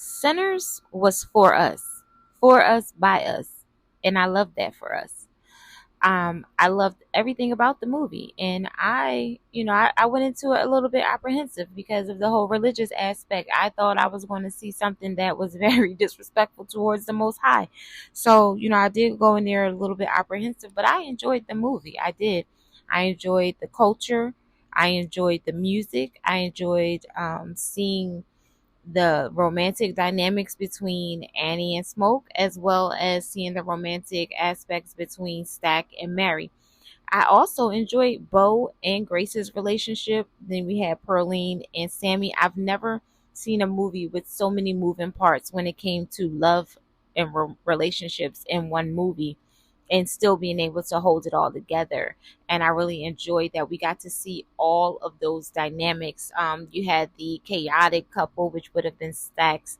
Sinners was for us, by us. And I love that for us. I loved everything about the movie, and I went into it a little bit apprehensive because of the whole religious aspect. I thought I was going to see something that was very disrespectful towards the Most High. So I did go in there a little bit apprehensive, but I enjoyed the movie. I did. I enjoyed the culture. I enjoyed the music. I enjoyed seeing the romantic dynamics between Annie and Smoke, as well as seeing the romantic aspects between Stack and Mary. I also enjoyed Bo and Grace's relationship. Then we had Pearline and Sammy. I've never seen a movie with so many moving parts when it came to love and relationships in one movie, and still being able to hold it all together. And I really enjoyed that we got to see all of those dynamics. You had the chaotic couple, which would have been Stax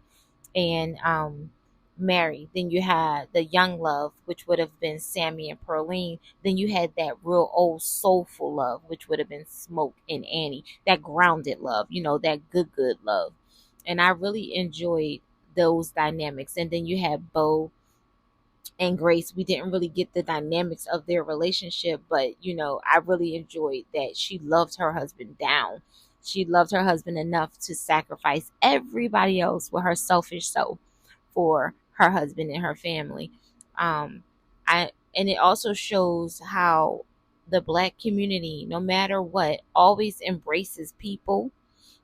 and Mary. Then you had the young love, which would have been Sammy and Pearline. Then you had that real old soulful love, which would have been Smoke and Annie. That grounded love, that good love. And I really enjoyed those dynamics. And then you had Bo and Grace. We didn't really get the dynamics of their relationship, but I really enjoyed that she loved her husband down. She loved her husband enough to sacrifice everybody else with her selfish self for her husband and her family. I and it also shows how the Black community, no matter what, always embraces people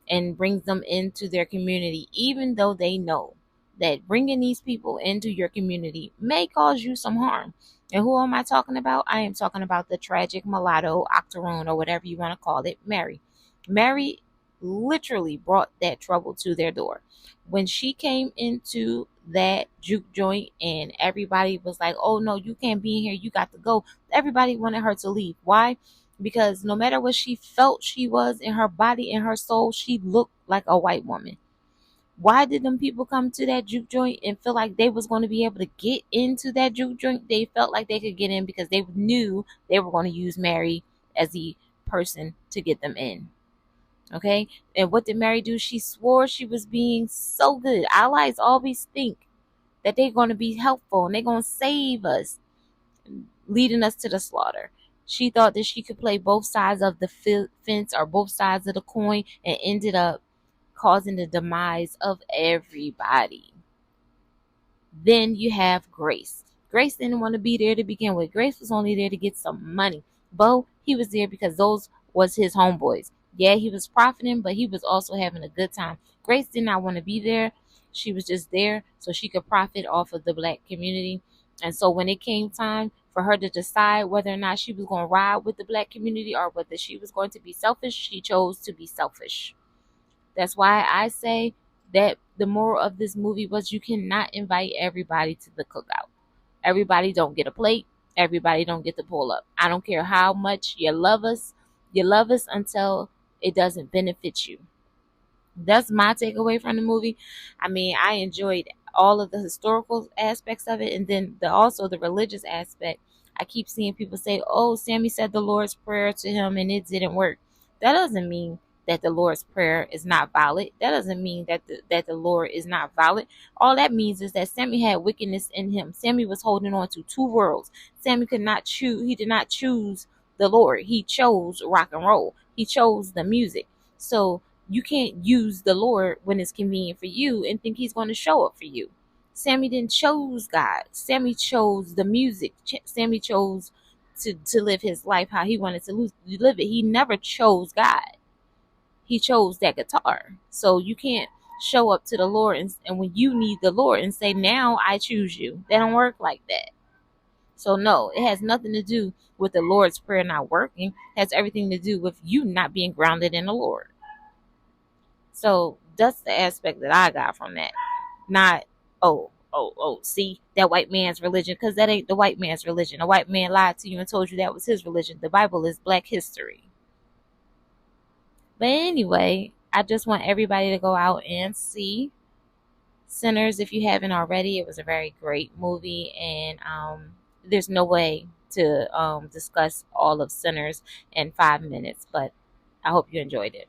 and brings them into their community, even though they know that bringing these people into your community may cause you some harm. And who am I talking about? I am talking about the tragic mulatto, octoroon, or whatever you want to call it, Mary. Mary literally brought that trouble to their door. When she came into that juke joint and everybody was like, oh no, you can't be in here, you got to go. Everybody wanted her to leave. Why? Because no matter what she felt she was in her body and her soul, she looked like a white woman. Why did them people come to that juke joint and feel like they was going to be able to get into that juke joint? They felt like they could get in because they knew they were going to use Mary as the person to get them in. Okay? And what did Mary do? She swore she was being so good. Allies always think that they're going to be helpful and they're going to save us, leading us to the slaughter. She thought that she could play both sides of the fence or both sides of the coin, and ended up causing the demise of everybody. Then you have Grace. Grace didn't want to be there to begin with. Grace was only there to get some money. Bo, he was there because those was his homeboys. Yeah, he was profiting, but he was also having a good time. Grace did not want to be there. She was just there so she could profit off of the Black community. And so when it came time for her to decide whether or not she was going to ride with the Black community or whether she was going to be selfish, she chose to be selfish. That's why I say that the moral of this movie was you cannot invite everybody to the cookout. Everybody don't get a plate. Everybody don't get to pull up. I don't care how much you love us. You love us until it doesn't benefit you. That's my takeaway from the movie. I mean, I enjoyed all of the historical aspects of it, and then also the religious aspect. I keep seeing people say, "Oh, Sammy said the Lord's Prayer to him and it didn't work." That doesn't mean that the Lord's Prayer is not valid. That doesn't mean that the Lord is not valid. All that means is that Sammy had wickedness in him. Sammy was holding on to two worlds. Sammy could not choose. He did not choose the Lord. He chose rock and roll. He chose the music. So you can't use the Lord when it's convenient for you and think he's going to show up for you. Sammy didn't choose God. Sammy chose the music. Sammy chose to live his life how he wanted to live it. He never chose God. He chose that guitar. So you can't show up to the Lord and when you need the Lord and say, now I choose you. That don't work like that. So no, it has nothing to do with the Lord's Prayer not working. It has everything to do with you not being grounded in the Lord. So that's the aspect that I got from that. Not, see, that white man's religion, because that ain't the white man's religion. The white man lied to you and told you that was his religion. The Bible is Black history. But anyway, I just want everybody to go out and see Sinners if you haven't already. It was a very great movie, and there's no way to discuss all of Sinners in 5 minutes, but I hope you enjoyed it.